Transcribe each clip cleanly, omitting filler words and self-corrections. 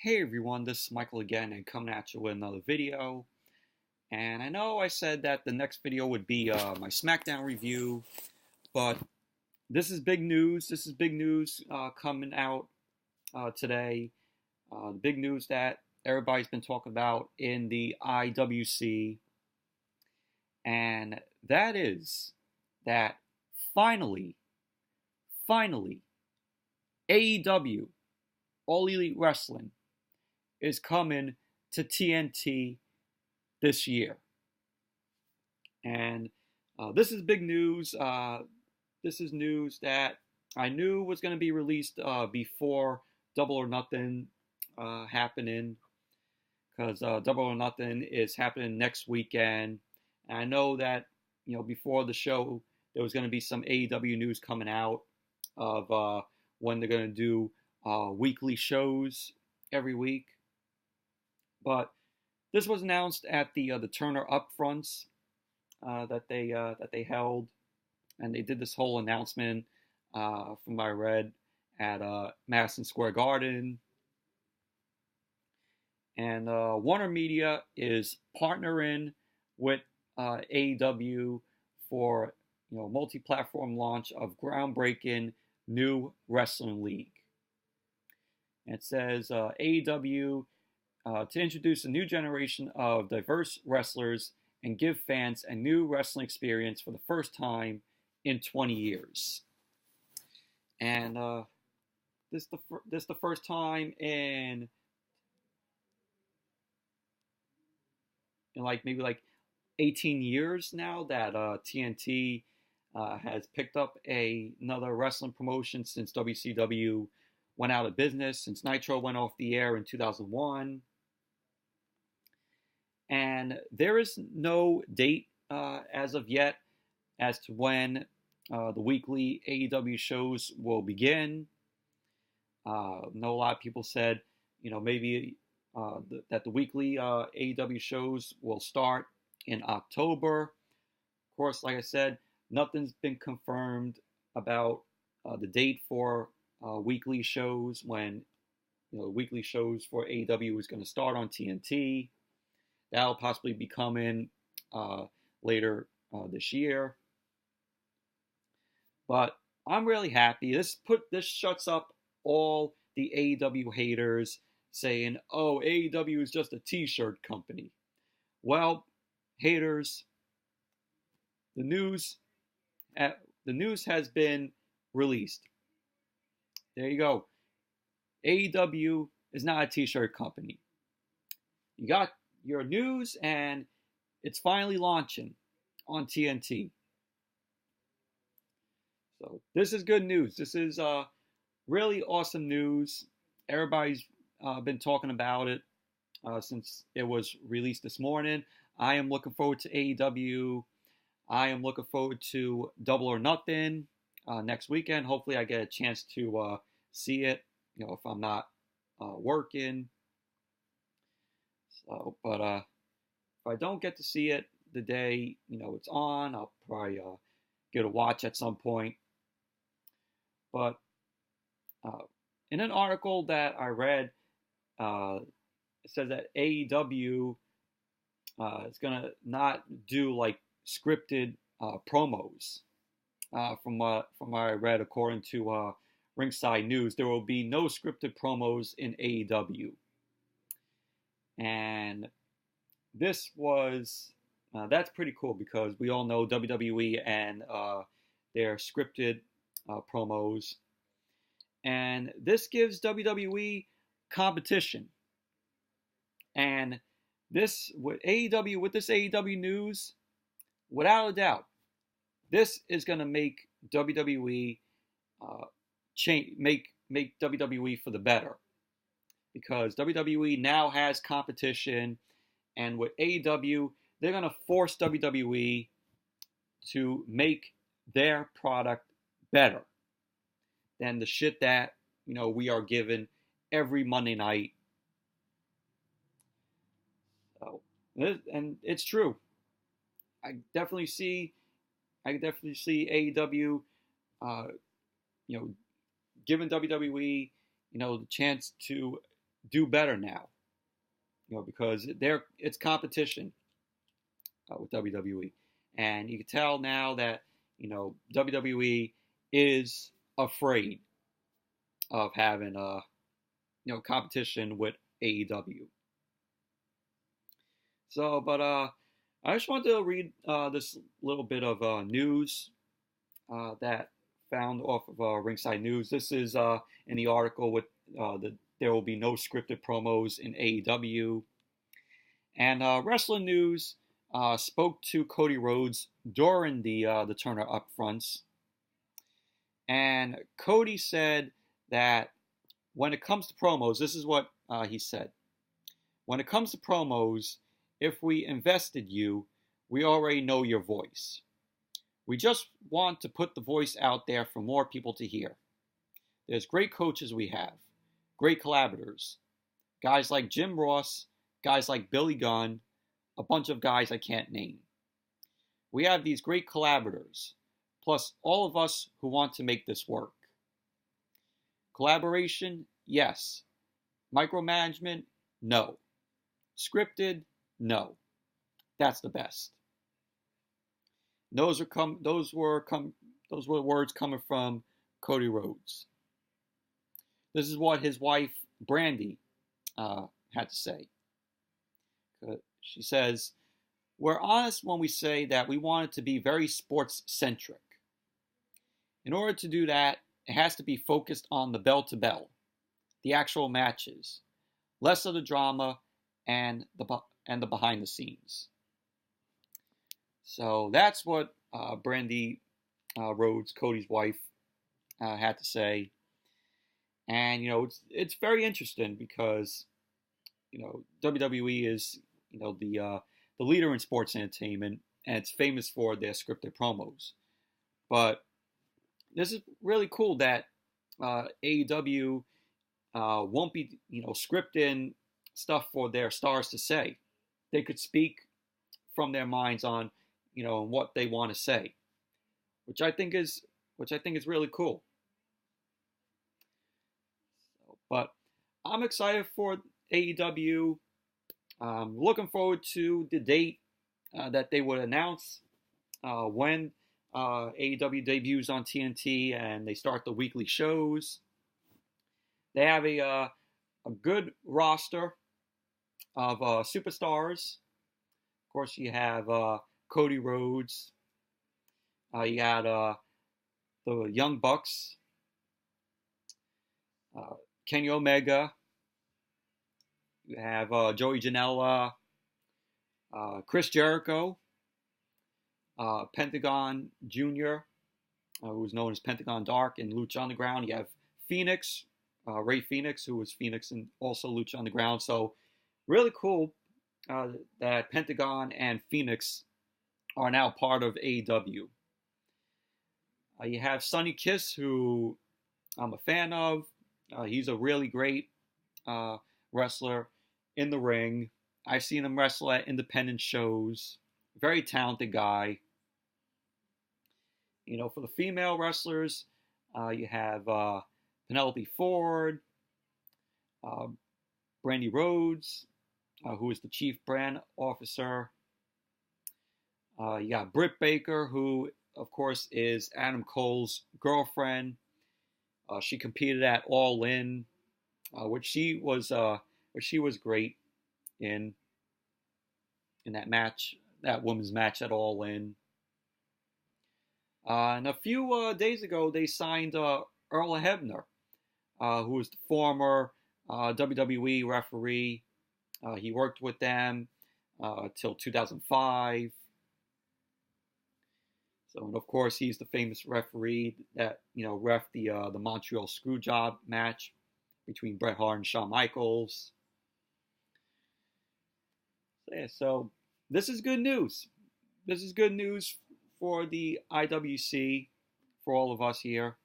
Hey everyone, this is Michael again and coming at you with another video. And I know I said that the next video would be my SmackDown review, but this is big news. This is big news coming out today. Big news that everybody's been talking about in the IWC. And that is that finally, AEW All Elite Wrestling is coming to TNT this year. And this is big news. This is news that I knew was going to be released before Double or Nothing happening, because Double or Nothing is happening next weekend. And I know that, before the show, there was going to be some AEW news coming out of when they're going to do weekly shows every week. But this was announced at the Turner Upfronts that they held, and they did this whole announcement from what I read at Madison Square Garden. And Warner Media is partnering with AEW for multi-platform launch of groundbreaking new wrestling league. And it says AEW. To introduce a new generation of diverse wrestlers and give fans a new wrestling experience for the first time in 20 years. And this the first time in maybe 18 years now that TNT has picked up another wrestling promotion since WCW went out of business, since Nitro went off the air in 2001. And there is no date as of yet as to when the weekly AEW shows will begin. I know a lot of people said, maybe that the weekly AEW shows will start in October. Of course, like I said, nothing's been confirmed about the date for weekly shows, when weekly shows for AEW is going to start on TNT. That'll possibly be coming later this year. But I'm really happy. This shuts up all the AEW haters saying, "Oh, AEW is just a T-shirt company." Well, haters, the news has been released. There you go. AEW is not a T-shirt company. You got your news, and it's finally launching on TNT. So this is good news. This is really awesome news. Everybody's been talking about it since it was released this morning. I am looking forward to AEW. I am looking forward to Double or Nothing next weekend. Hopefully I get a chance to see it, if I'm not working. So, but if I don't get to see it the day it's on, I'll probably get a watch at some point. But in an article that I read, it says that AEW is gonna not do scripted promos. From what I read, according to Ringside News, there will be no scripted promos in AEW. And this was that's pretty cool, because we all know WWE and their scripted promos, and this gives WWE competition. And this with this AEW news, without a doubt, this is going to make WWE make WWE for the better, because WWE now has competition, and with AEW, they're going to force WWE to make their product better than the shit that we are given every Monday night. So, and it's true. I definitely see AEW, giving WWE, the chance to do better now, because it's competition with WWE, and you can tell now that WWE is afraid of having competition with AEW. So, but I just wanted to read this little bit of news that found off of Ringside News. This is in the article with there will be no scripted promos in AEW. And Wrestling News spoke to Cody Rhodes during the Turner Upfronts. And Cody said that when it comes to promos, this is what he said. When it comes to promos, if we invested you, we already know your voice. We just want to put the voice out there for more people to hear. There's great coaches we have, great collaborators, guys like Jim Ross, guys like Billy Gunn, a bunch of guys I can't name. We have these great collaborators, plus all of us who want to make this work. Collaboration, yes. Micromanagement, no. Scripted, no. That's the best. Those were words coming from Cody Rhodes. This is what his wife Brandy had to say. She says, "We're honest when we say that we want it to be very sports centric. In order to do that, it has to be focused on the bell to bell, the actual matches, less of the drama and the behind the scenes." So that's what Brandy Rhodes, Cody's wife, had to say. And it's very interesting because WWE is the leader in sports entertainment, and it's famous for their scripted promos. But this is really cool that AEW won't be scripting stuff for their stars to say. They could speak from their minds on what they want to say, which I think is really cool. But I'm excited for AEW. Looking forward to the date that they would announce when AEW debuts on TNT and they start the weekly shows. They have a good roster of superstars. Of course, you have Cody Rhodes. You got the Young Bucks, Kenny Omega. You have Joey Janela, Chris Jericho, Pentagon Jr., who is known as Pentagon Dark in Lucha Underground. You have Phoenix, Ray Phoenix, who was Phoenix and also Lucha Underground. So really cool that Pentagon and Phoenix are now part of AEW. You have Sonny Kiss, who I'm a fan of. He's a really great wrestler in the ring. I've seen him wrestle at independent shows. Very talented guy. For the female wrestlers, you have Penelope Ford, Brandy Rhodes, who is the chief brand officer. You got Britt Baker, who, of course, is Adam Cole's girlfriend. She competed at All In, which she was great in that match, that women's match at All In. And a few days ago, they signed Earl Hebner, who was the former WWE referee. He worked with them till 2005. So, and of course, he's the famous referee that ref the Montreal Screwjob match between Bret Hart and Shawn Michaels. So this is good news. This is good news for the IWC, for all of us here.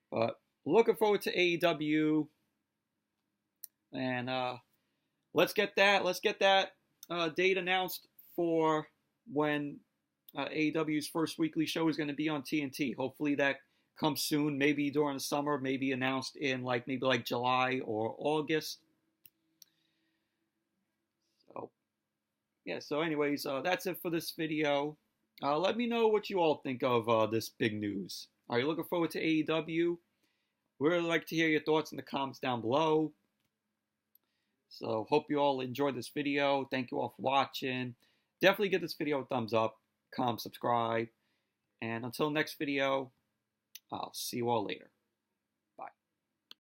But looking forward to AEW, and let's get that date announced for when AEW's first weekly show is going to be on TNT. Hopefully that come soon, maybe during the summer, maybe announced in maybe July or August. So yeah, so anyways, that's it for this video. Let me know what you all think of this big news. Are you looking forward to AEW? We'd really like to hear your thoughts in the comments down below. So hope you all enjoyed this video. Thank you all for watching. Definitely give this video a thumbs up, comment, subscribe. And until next video, I'll see you all later.